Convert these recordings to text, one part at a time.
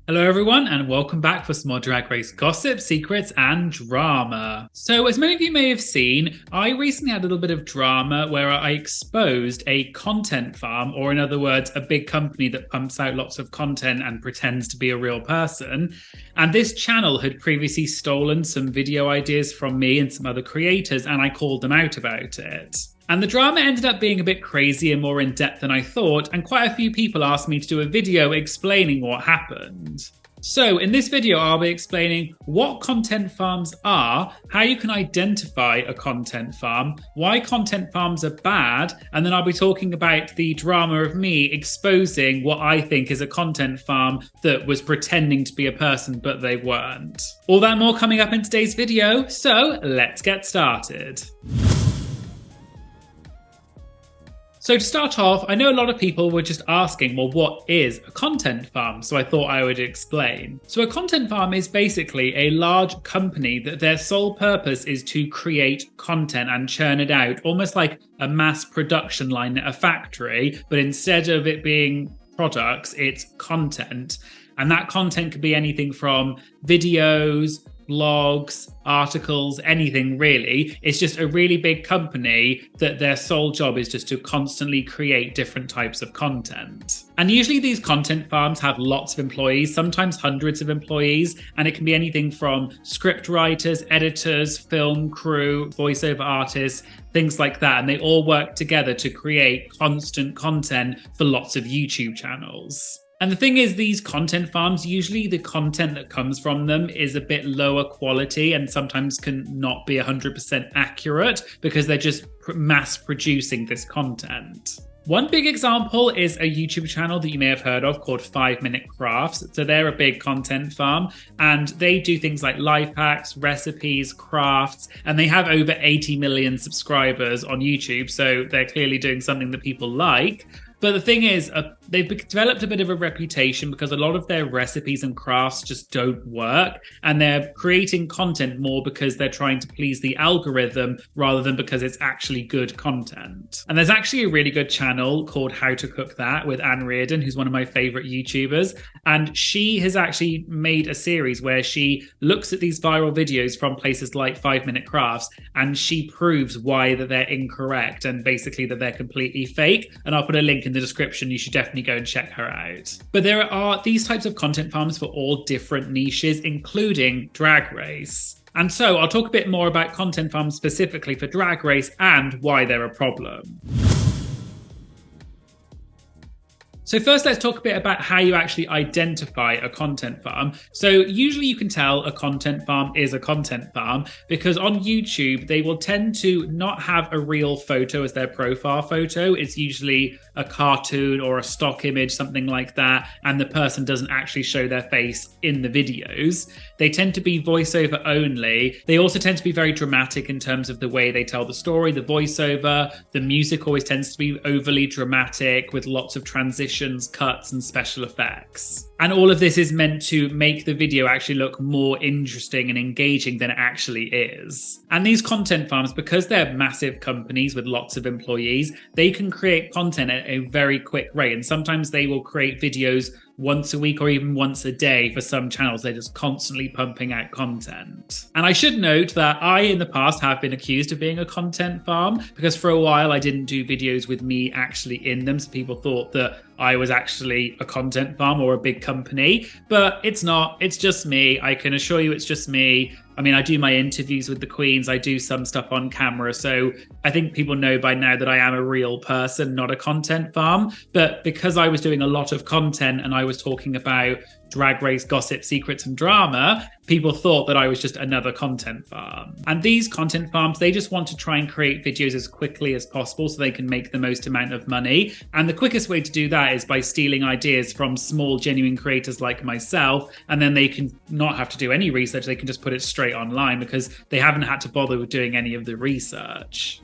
Hello everyone and welcome back for some more Drag Race gossip, secrets and drama. So as many of you may have seen, I recently had a little bit of drama where I exposed a content farm, or in other words, a big company that pumps out lots of content and pretends to be a real person. And this channel had previously stolen some video ideas from me and some other creators, and I called them out about it. And the drama ended up being a bit crazy and more in-depth than I thought, and quite a few people asked me to do a video explaining what happened. So in this video, I'll be explaining what content farms are, how you can identify a content farm, why content farms are bad, and then I'll be talking about the drama of me exposing what I think is a content farm that was pretending to be a person, but they weren't. All that and more coming up in today's video, so let's get started. So to start off, I know a lot of people were just asking, well, what is a content farm? So I thought I would explain. So a content farm is basically a large company that their sole purpose is to create content and churn it out, almost like a mass production line at a factory, but instead of it being products, it's content. And that content could be anything from videos, blogs, articles, anything really. It's just a really big company that their sole job is just to constantly create different types of content. And usually these content farms have lots of employees, sometimes hundreds of employees, and it can be anything from script writers, editors, film crew, voiceover artists, things like that. And they all work together to create constant content for lots of YouTube channels. And the thing is, these content farms, usually the content that comes from them is a bit lower quality and sometimes can not be 100% accurate because they're just mass producing this content. One big example is a YouTube channel that you may have heard of called 5 Minute Crafts. So they're a big content farm and they do things like life hacks, recipes, crafts, and they have over 80 million subscribers on YouTube. So they're clearly doing something that people like. But the thing is, they've developed a bit of a reputation because a lot of their recipes and crafts just don't work. And they're creating content more because they're trying to please the algorithm rather than because it's actually good content. And there's actually a really good channel called How to Cook That with Anne Reardon, who's one of my favorite YouTubers. And she has actually made a series where she looks at these viral videos from places like 5 Minute Crafts and she proves why that they're incorrect and basically that they're completely fake. And I'll put a link in the description. You should definitely go and check her out. But there are these types of content farms for all different niches, including Drag Race. And so I'll talk a bit more about content farms specifically for Drag Race and why they're a problem. So first, let's talk a bit about how you actually identify a content farm. So usually you can tell a content farm is a content farm because on YouTube, they will tend to not have a real photo as their profile photo. It's usually a cartoon or a stock image, something like that. And the person doesn't actually show their face in the videos. They tend to be voiceover only. They also tend to be very dramatic in terms of the way they tell the story, the voiceover. The music always tends to be overly dramatic with lots of transitions, cuts and special effects. And all of this is meant to make the video actually look more interesting and engaging than it actually is. And these content farms, because they're massive companies with lots of employees, they can create content at a very quick rate. And sometimes they will create videos once a week or even once a day for some channels. They're just constantly pumping out content. And I should note that I, in the past, have been accused of being a content farm because for a while I didn't do videos with me actually in them. So people thought that I was actually a content farm or a big company, but it's not. It's just me. I can assure you it's just me. I mean, I do my interviews with the queens. I do some stuff on camera. So I think people know by now that I am a real person, not a content farm. But because I was doing a lot of content and I was talking about Drag Race gossip, secrets and drama, people thought that I was just another content farm. And these content farms, they just want to try and create videos as quickly as possible so they can make the most amount of money. And the quickest way to do that is by stealing ideas from small, genuine creators like myself. And then they can not have to do any research. They can just put it straight online because they haven't had to bother with doing any of the research.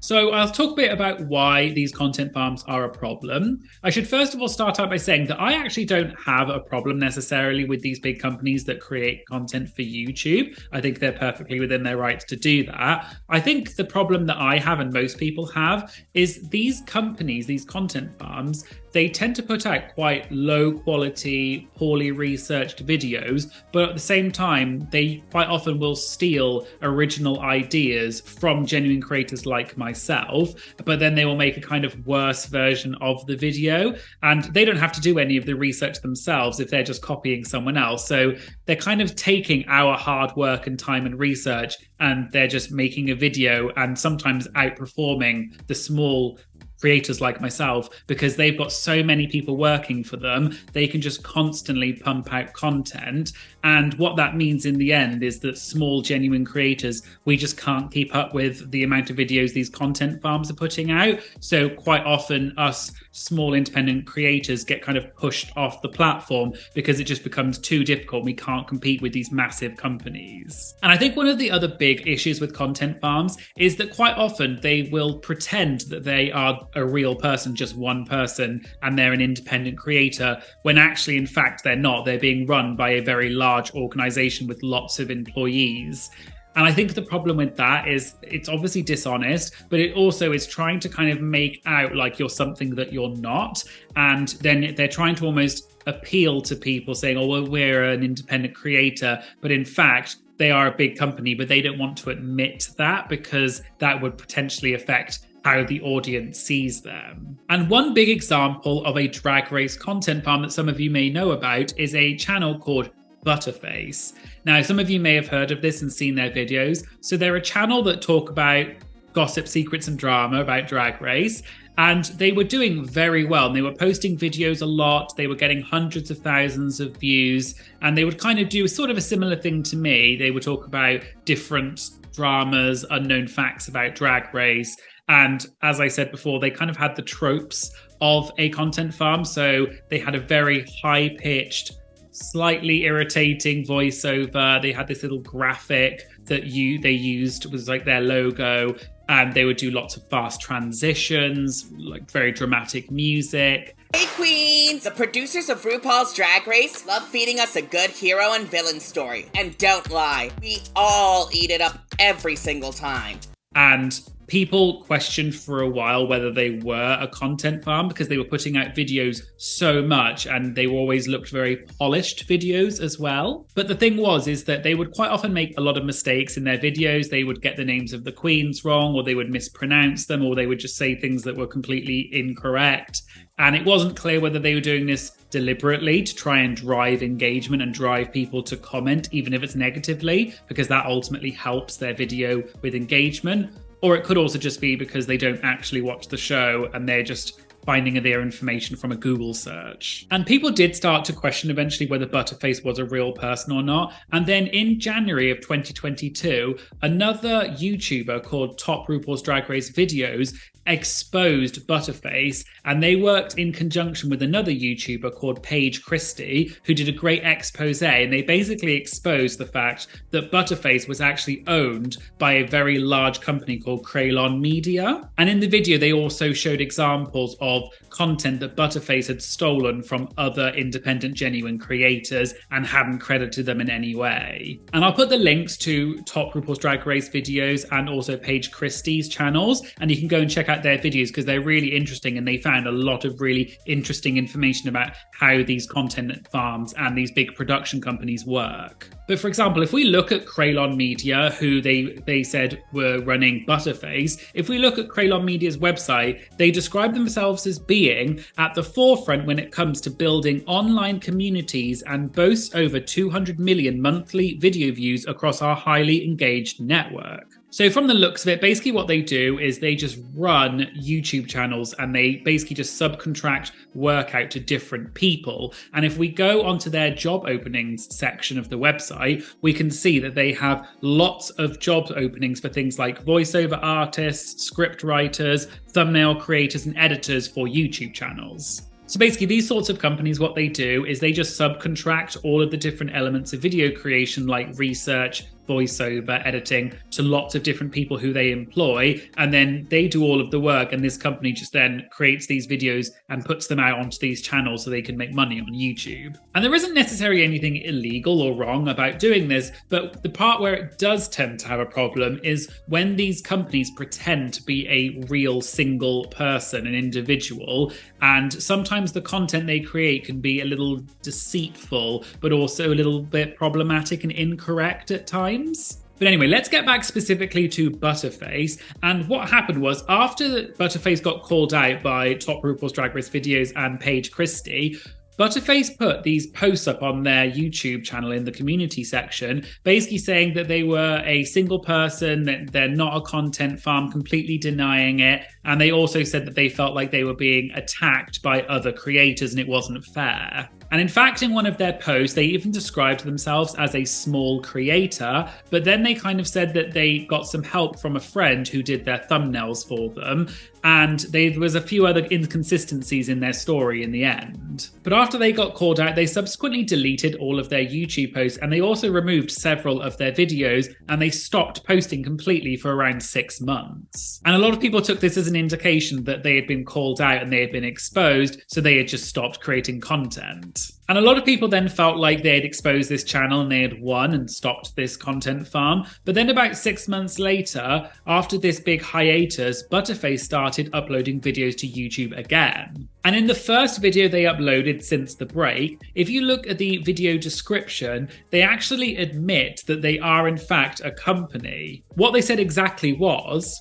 So I'll talk a bit about why these content farms are a problem. I should first of all start out by saying that I actually don't have a problem necessarily with these big companies that create content for YouTube. I think they're perfectly within their rights to do that. I think the problem that I have and most people have is these companies, these content farms, they tend to put out quite low quality, poorly researched videos, but at the same time, they quite often will steal original ideas from genuine creators like myself, but then they will make a kind of worse version of the video, and they don't have to do any of the research themselves if they're just copying someone else. So they're kind of taking our hard work and time and research, and they're just making a video and sometimes outperforming the small creators like myself, because they've got so many people working for them. They can just constantly pump out content. And what that means in the end is that small, genuine creators, we just can't keep up with the amount of videos these content farms are putting out. So quite often us small independent creators get kind of pushed off the platform because it just becomes too difficult. We can't compete with these massive companies. And I think one of the other big issues with content farms is that quite often they will pretend that they are a real person, just one person, and they're an independent creator, when actually, in fact, they're not. They're being run by a very large organization with lots of employees. And I think the problem with that is it's obviously dishonest, but it also is trying to kind of make out like you're something that you're not. And then they're trying to almost appeal to people saying, oh, well, we're an independent creator. But in fact, they are a big company, but they don't want to admit that because that would potentially affect how the audience sees them. And one big example of a drag race content farm that some of you may know about is a channel called Butterface. Now, some of you may have heard of this and seen their videos. So they're a channel that talk about gossip, secrets, and drama about Drag Race. And they were doing very well. And they were posting videos a lot. They were getting hundreds of thousands of views. And they would kind of do sort of a similar thing to me. They would talk about different dramas, unknown facts about Drag Race. And as I said before, they kind of had the tropes of a content farm. So they had a very high-pitched, slightly irritating voiceover. They had this little graphic that they used was like their logo, and they would do lots of fast transitions, like very dramatic music. Hey queens! The producers of RuPaul's Drag Race love feeding us a good hero and villain story. And don't lie, we all eat it up every single time. And people questioned for a while whether they were a content farm because they were putting out videos so much, and they always looked very polished videos as well. But the thing is that they would quite often make a lot of mistakes in their videos. They would get the names of the queens wrong, or they would mispronounce them, or they would just say things that were completely incorrect. And it wasn't clear whether they were doing this deliberately to try and drive engagement and drive people to comment, even if it's negatively, because that ultimately helps their video with engagement. Or it could also just be because they don't actually watch the show and they're just finding their information from a Google search. And people did start to question eventually whether Butterface was a real person or not. And then in January of 2022, another YouTuber called Top RuPaul's Drag Race Videos exposed Butterface, and they worked in conjunction with another YouTuber called Paige Christie, who did a great expose, and they basically exposed the fact that Butterface was actually owned by a very large company called Craylon Media. And in the video, they also showed examples of content that Butterface had stolen from other independent, genuine creators and hadn't credited them in any way. And I'll put the links to Top RuPaul's Drag Race Videos and also Paige Christie's channels, and you can go and check out their videos because they're really interesting, and they found a lot of really interesting information about how these content farms and these big production companies work. But for example, if we look at Craylon Media, who they said were running Butterface, if we look at Craylon Media's website, they describe themselves as being at the forefront when it comes to building online communities and boasts over 200 million monthly video views across our highly engaged network. So from the looks of it, basically what they do is they just run YouTube channels, and they basically just subcontract work out to different people. And if we go onto their job openings section of the website, we can see that they have lots of job openings for things like voiceover artists, script writers, thumbnail creators, and editors for YouTube channels. So basically, these sorts of companies, what they do is they just subcontract all of the different elements of video creation, like research, voiceover editing to lots of different people who they employ, and then they do all of the work, and this company just then creates these videos and puts them out onto these channels so they can make money on YouTube. And there isn't necessarily anything illegal or wrong about doing this, but the part where it does tend to have a problem is when these companies pretend to be a real single person, an individual, and sometimes the content they create can be a little deceitful, but also a little bit problematic and incorrect at times. But anyway, let's get back specifically to Butterface. And what happened was, after Butterface got called out by Top RuPaul's Drag Race videos and Paige Christie, Butterface put these posts up on their YouTube channel in the community section, basically saying that they were a single person, that they're not a content farm, completely denying it. And they also said that they felt like they were being attacked by other creators and it wasn't fair. And in fact, in one of their posts, they even described themselves as a small creator, but then they kind of said that they got some help from a friend who did their thumbnails for them. And there was a few other inconsistencies in their story in the end. But after they got called out, they subsequently deleted all of their YouTube posts, and they also removed several of their videos, and they stopped posting completely for around 6 months. And a lot of people took this as an indication that they had been called out and they had been exposed, so they had just stopped creating content. And a lot of people then felt like they had exposed this channel and they had won and stopped this content farm. But then about 6 months later, after this big hiatus, Butterface started uploading videos to YouTube again. And in the first video they uploaded since the break, if you look at the video description, they actually admit that they are in fact a company. What they said exactly was,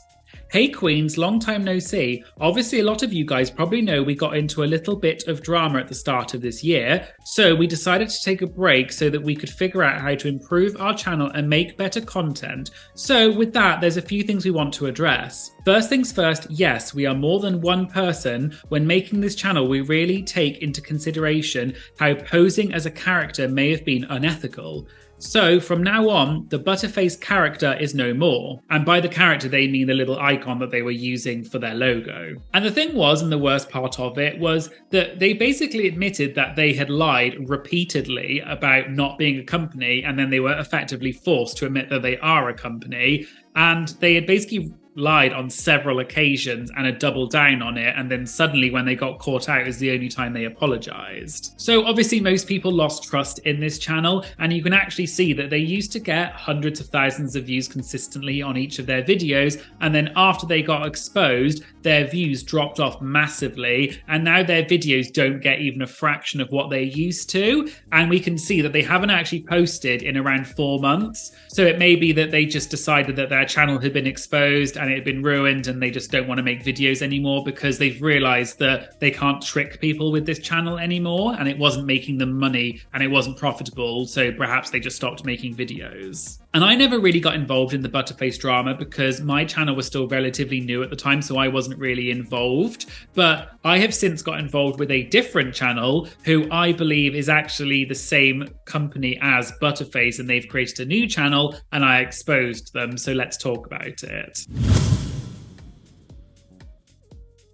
"Hey Queens, long time no see. Obviously a lot of you guys probably know we got into a little bit of drama at the start of this year, so we decided to take a break so that we could figure out how to improve our channel and make better content. So with that, there's a few things we want to address. First things first, yes, we are more than one person. When making this channel, we really take into consideration how posing as a character may have been unethical. So from now on, the Butterface character is no more." And by the character, they mean the little icon that they were using for their logo. And the thing was, and the worst part of it, was that they basically admitted that they had lied repeatedly about not being a company, and then they were effectively forced to admit that they are a company. And they had basically lied on several occasions and had doubled down on it, and then suddenly when they got caught out is the only time they apologized. So obviously most people lost trust in this channel, and you can actually see that they used to get hundreds of thousands of views consistently on each of their videos, and then after they got exposed, their views dropped off massively, and now their videos don't get even a fraction of what they used to. And we can see that they haven't actually posted in around 4 months. So it may be that they just decided that their channel had been exposed and it had been ruined, and they just don't want to make videos anymore because they've realized that they can't trick people with this channel anymore, and it wasn't making them money and it wasn't profitable, so perhaps they just stopped making videos. And I never really got involved in the Butterface drama because my channel was still relatively new at the time, so I wasn't really involved. But I have since got involved with a different channel who I believe is actually the same company as Butterface, and they've created a new channel and I exposed them, so let's talk about it.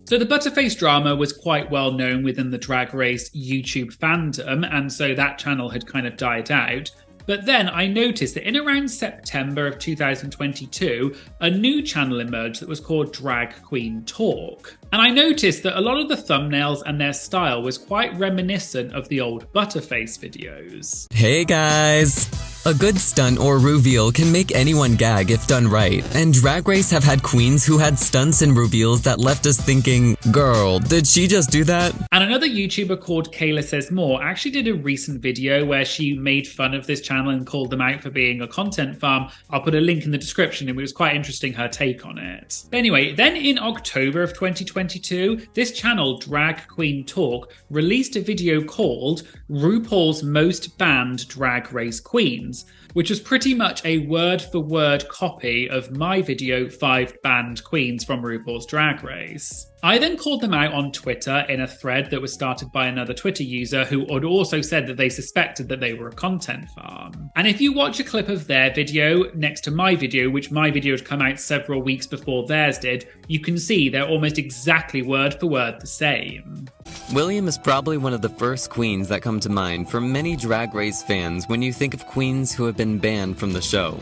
So the Butterface drama was quite well known within the Drag Race YouTube fandom, and so that channel had kind of died out. But then I noticed that in around September of 2022, a new channel emerged that was called Drag Queen Talk. And I noticed that a lot of the thumbnails and their style was quite reminiscent of the old Butterface videos. Hey guys! A good stunt or reveal can make anyone gag if done right, and Drag Race have had queens who had stunts and reveals that left us thinking, girl, did she just do that? And another YouTuber called Kayla Says More actually did a recent video where she made fun of this channel and called them out for being a content farm. I'll put a link in the description, and it was quite interesting, her take on it. But anyway, then in October of 2022, this channel, Drag Queen Talk, released a video called RuPaul's Most Banned Drag Race Queens, which was pretty much a word-for-word copy of my video, 5 Banned Queens from RuPaul's Drag Race. I then called them out on Twitter in a thread that was started by another Twitter user who had also said that they suspected that they were a content farm. And if you watch a clip of their video next to my video, which my video had come out several weeks before theirs did, you can see they're almost exactly word for word the same. William is probably one of the first queens that come to mind for many Drag Race fans when you think of queens who have been banned from the show.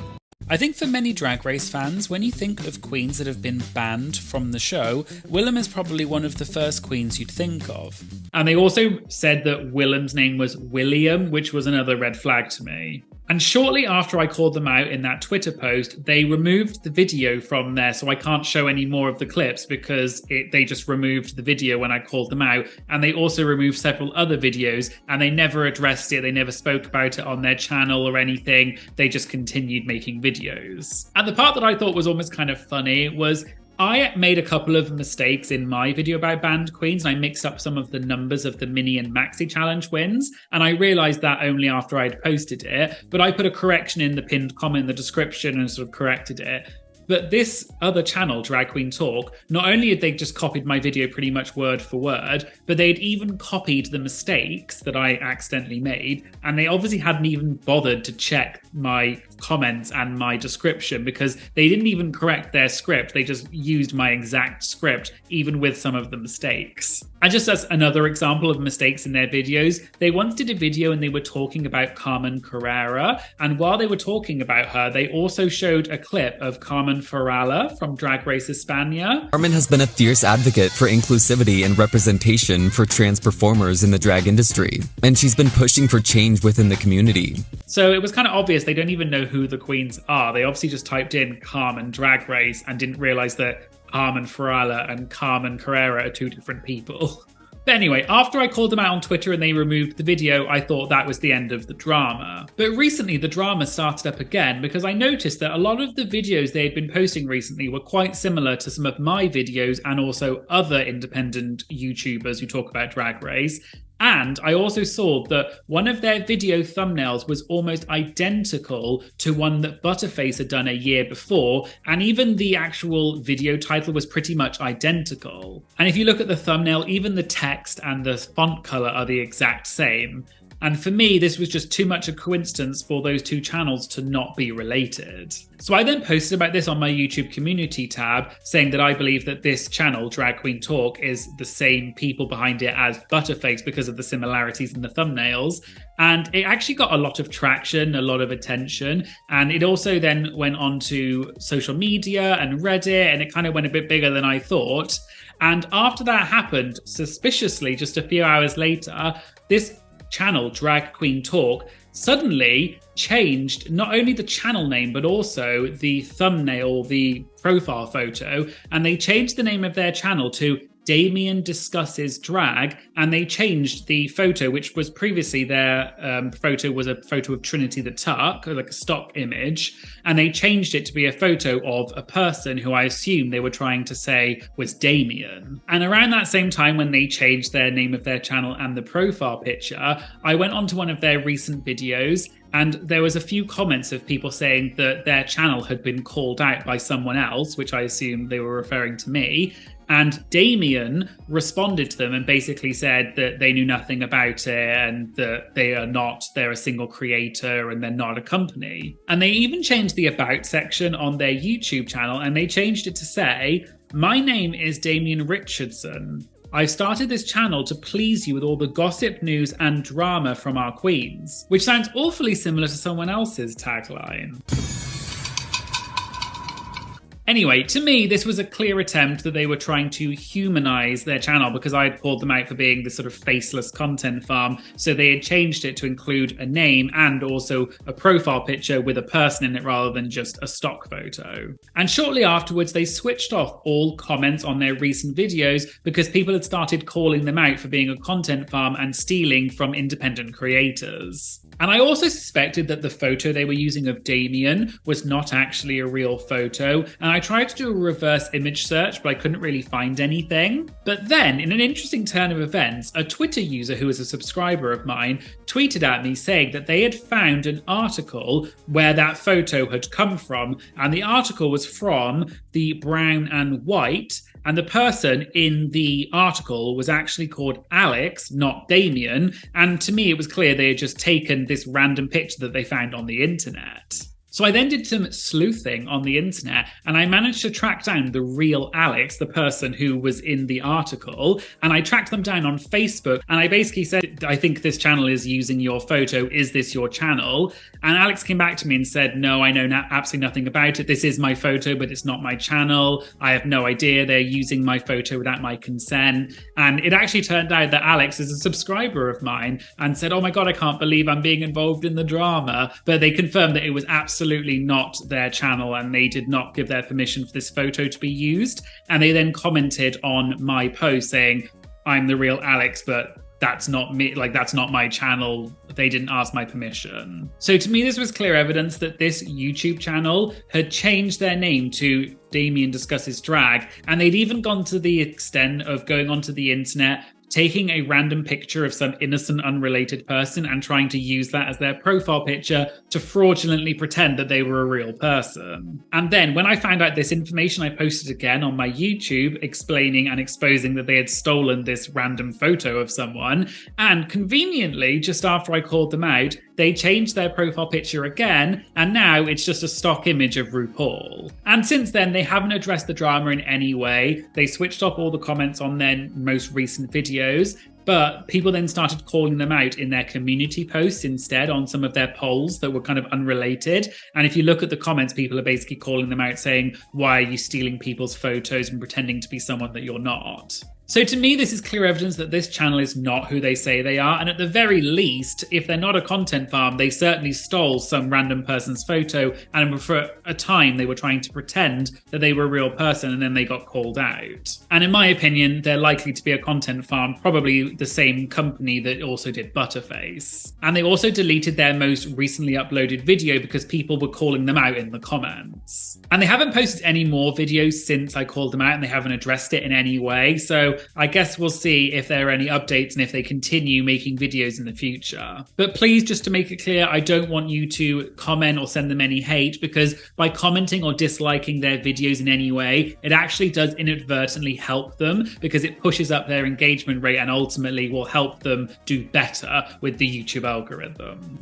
I think for many Drag Race fans, when you think of queens that have been banned from the show, Willam is probably one of the first queens you'd think of. And they also said that Willam's name was William, which was another red flag to me. And shortly after I called them out in that Twitter post, they removed the video from there, so I can't show any more of the clips because they just removed the video when I called them out. And they also removed several other videos, and they never addressed it. They never spoke about it on their channel or anything. They just continued making videos. And the part that I thought was almost kind of funny was I made a couple of mistakes in my video about banned queens, and I mixed up some of the numbers of the mini and maxi challenge wins, and I realized that only after I'd posted it, but I put a correction in the pinned comment in the description and sort of corrected it. But this other channel, Drag Queen Talk, not only had they just copied my video pretty much word for word, but they'd even copied the mistakes that I accidentally made. And they obviously hadn't even bothered to check my comments and my description because they didn't even correct their script. They just used my exact script, even with some of the mistakes. And just as another example of mistakes in their videos, they once did a video and they were talking about Carmen Carrera. And while they were talking about her, they also showed a clip of Carmen Farala from Drag Race España. Carmen has been a fierce advocate for inclusivity and representation for trans performers in the drag industry, and she's been pushing for change within the community. So it was kind of obvious they don't even know who the queens are. They obviously just typed in Carmen Drag Race and didn't realize that Carmen Farala and Carmen Carrera are two different people. But anyway, after I called them out on Twitter and they removed the video, I thought that was the end of the drama. But recently the drama started up again because I noticed that a lot of the videos they had been posting recently were quite similar to some of my videos and also other independent YouTubers who talk about Drag Race. And I also saw that one of their video thumbnails was almost identical to one that Butterface had done a year before, and even the actual video title was pretty much identical. And if you look at the thumbnail, even the text and the font color are the exact same. And for me, this was just too much a coincidence for those two channels to not be related. So I then posted about this on my YouTube community tab, saying that I believe that this channel, Drag Queen Talk, is the same people behind it as Butterface because of the similarities in the thumbnails. And it actually got a lot of traction, a lot of attention. And it also then went on to social media and Reddit, and it kind of went a bit bigger than I thought. And after that happened, suspiciously, just a few hours later, this channel, Drag Queen Talk, suddenly changed not only the channel name, but also the thumbnail, the profile photo, and they changed the name of their channel to Damian Discusses Drag, and they changed the photo, which was previously their photo was a photo of Trinity the Tuck, like a stock image, and they changed it to be a photo of a person who I assume they were trying to say was Damian. And around that same time when they changed their name of their channel and the profile picture, I went onto one of their recent videos, and there was a few comments of people saying that their channel had been called out by someone else, which I assume they were referring to me. And Damian responded to them and basically said that they knew nothing about it and that they're a single creator and they're not a company. And they even changed the about section on their YouTube channel, and they changed it to say, "My name is Damian Richardson. I started this channel to please you with all the gossip, news and drama from our queens," which sounds awfully similar to someone else's tagline. Anyway, to me, this was a clear attempt that they were trying to humanize their channel because I had called them out for being this sort of faceless content farm. So they had changed it to include a name and also a profile picture with a person in it rather than just a stock photo. And shortly afterwards, they switched off all comments on their recent videos because people had started calling them out for being a content farm and stealing from independent creators. And I also suspected that the photo they were using of Damian was not actually a real photo. And I tried to do a reverse image search, but I couldn't really find anything. But then, in an interesting turn of events, a Twitter user who is a subscriber of mine tweeted at me saying that they had found an article where that photo had come from. And the article was from the Brown and White. And the person in the article was actually called Alex, not Damian. And to me, it was clear they had just taken this random picture that they found on the internet. So I then did some sleuthing on the internet and I managed to track down the real Alex, the person who was in the article, and I tracked them down on Facebook and I basically said, I think this channel is using your photo. Is this your channel? And Alex came back to me and said, no, I know absolutely nothing about it. This is my photo, but it's not my channel. I have no idea. They're using my photo without my consent. And it actually turned out that Alex is a subscriber of mine and said, oh my God, I can't believe I'm being involved in the drama. But they confirmed that it was absolutely not their channel and they did not give their permission for this photo to be used. And they then commented on my post saying, I'm the real Alex, but that's not me, like that's not my channel. They didn't ask my permission. So to me, this was clear evidence that this YouTube channel had changed their name to Damian Discusses Drag. And they'd even gone to the extent of going onto the internet, taking a random picture of some innocent, unrelated person and trying to use that as their profile picture to fraudulently pretend that they were a real person. And then when I found out this information, I posted again on my YouTube explaining and exposing that they had stolen this random photo of someone. And conveniently, just after I called them out, they changed their profile picture again, and now it's just a stock image of RuPaul. And since then, they haven't addressed the drama in any way. They switched off all the comments on their most recent videos, but people then started calling them out in their community posts instead on some of their polls that were kind of unrelated. And if you look at the comments, people are basically calling them out saying, why are you stealing people's photos and pretending to be someone that you're not? So to me, this is clear evidence that this channel is not who they say they are. And at the very least, if they're not a content farm, they certainly stole some random person's photo. And for a time, they were trying to pretend that they were a real person and then they got called out. And in my opinion, they're likely to be a content farm, probably the same company that also did Butterface. And they also deleted their most recently uploaded video because people were calling them out in the comments. And they haven't posted any more videos since I called them out and they haven't addressed it in any way. So I guess we'll see if there are any updates and if they continue making videos in the future. But please, just to make it clear, I don't want you to comment or send them any hate, because by commenting or disliking their videos in any way, it actually does inadvertently help them because it pushes up their engagement rate and ultimately will help them do better with the YouTube algorithm.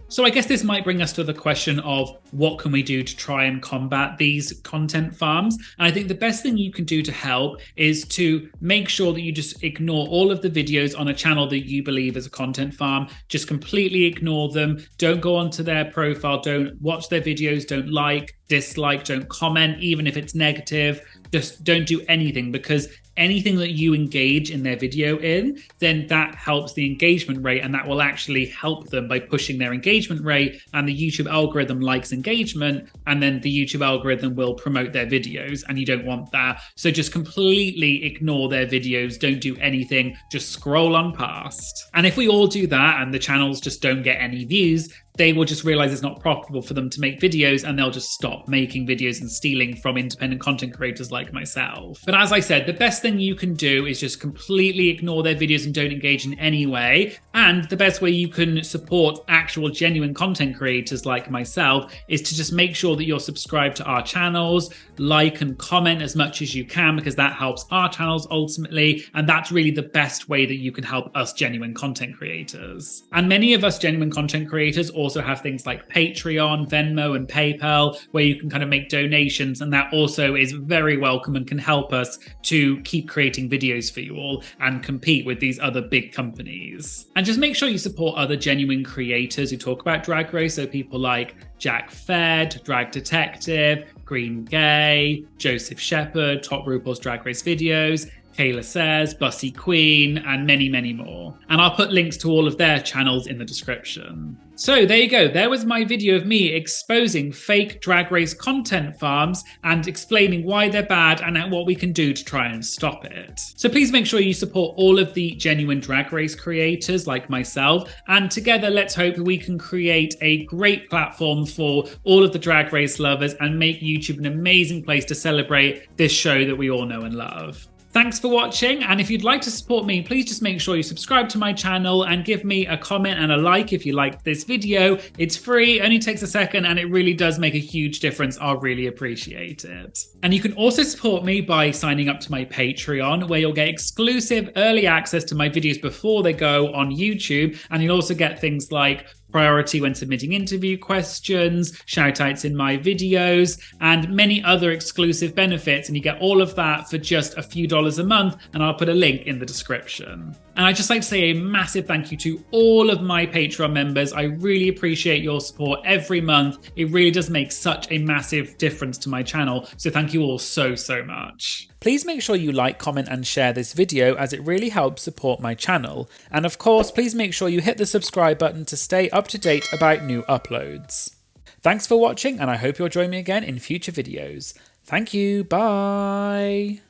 So I guess this might bring us to the question of what can we do to try and combat these content farms? And I think the best thing you can do to help is to make sure that you just ignore all of the videos on a channel that you believe is a content farm. Just completely ignore them. Don't go onto their profile. Don't watch their videos. Don't like, dislike, don't comment, even if it's negative. Just don't do anything, because anything that you engage in their video in, then that helps the engagement rate, and that will actually help them by pushing their engagement rate, and the YouTube algorithm likes engagement, and then the YouTube algorithm will promote their videos, and you don't want that. So just completely ignore their videos, don't do anything, just scroll on past. And if we all do that and the channels just don't get any views, they will just realize it's not profitable for them to make videos, and they'll just stop making videos and stealing from independent content creators like myself. But as I said, the best thing you can do is just completely ignore their videos and don't engage in any way. And the best way you can support actual genuine content creators like myself is to just make sure that you're subscribed to our channels, like and comment as much as you can, because that helps our channels ultimately. And that's really the best way that you can help us genuine content creators. And many of us genuine content creators also have things like Patreon, Venmo, and PayPal, where you can kind of make donations, and that also is very welcome and can help us to keep creating videos for you all and compete with these other big companies. And just make sure you support other genuine creators who talk about Drag Race, so people like Jack Fed, Drag Detective, Green Gay, Joseph Shepherd, Top RuPaul's Drag Race Videos, Kayla Says, Bussy Queen, and many, many more. And I'll put links to all of their channels in the description. So there you go. There was my video of me exposing fake Drag Race content farms and explaining why they're bad and what we can do to try and stop it. So please make sure you support all of the genuine Drag Race creators like myself. And together, let's hope we can create a great platform for all of the Drag Race lovers and make YouTube an amazing place to celebrate this show that we all know and love. Thanks for watching, and if you'd like to support me, please just make sure you subscribe to my channel and give me a comment and a like if you liked this video. It's free, only takes a second, and it really does make a huge difference. I'll really appreciate it. And you can also support me by signing up to my Patreon, where you'll get exclusive early access to my videos before they go on YouTube, and you'll also get things like priority when submitting interview questions, shout-outs in my videos, and many other exclusive benefits. And you get all of that for just a few dollars a month, and I'll put a link in the description. And I'd just like to say a massive thank you to all of my Patreon members. I really appreciate your support every month. It really does make such a massive difference to my channel. So thank you all so much. Please make sure you like, comment, and share this video, as it really helps support my channel. And of course, please make sure you hit the subscribe button to stay up to date about new uploads. Thanks for watching, and I hope you'll join me again in future videos. Thank you, bye!